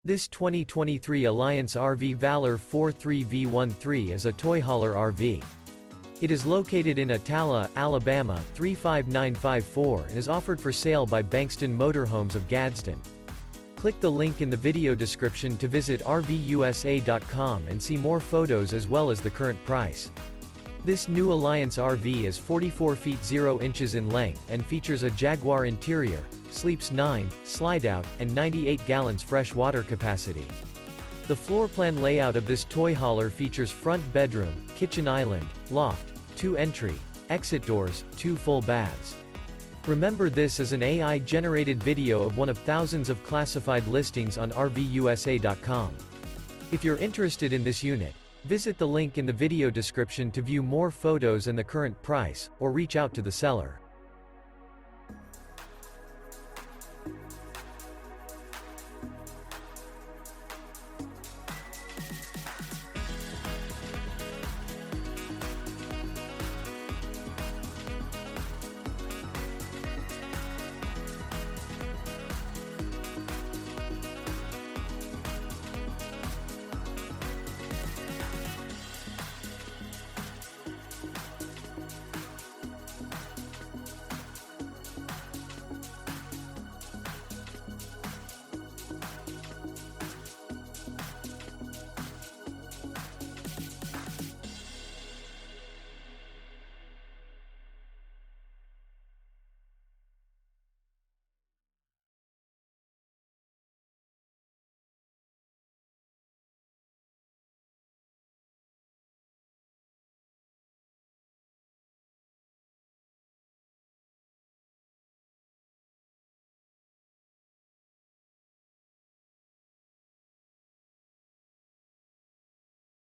This 2023 Alliance RV Valor 43V13 is a toy hauler RV. It is located in Attalla, Alabama 35954 and is offered for sale by Bankston Motorhomes of Gadsden. Click the link in the video description to visit RVUSA.com and see more photos as well as the current price. This new Alliance RV is 44 feet 0 inches in length and features a Jaguar interior, sleeps 9, Slideout, and 98 gallons fresh water capacity. The floor plan layout of this toy hauler features front bedroom, kitchen island, loft, 2 entry, exit doors, 2 full baths. Remember, this is an AI-generated video of one of thousands of classified listings on RVUSA.com. If you're interested in this unit, visit the link in the video description to view more photos and the current price, or reach out to the seller.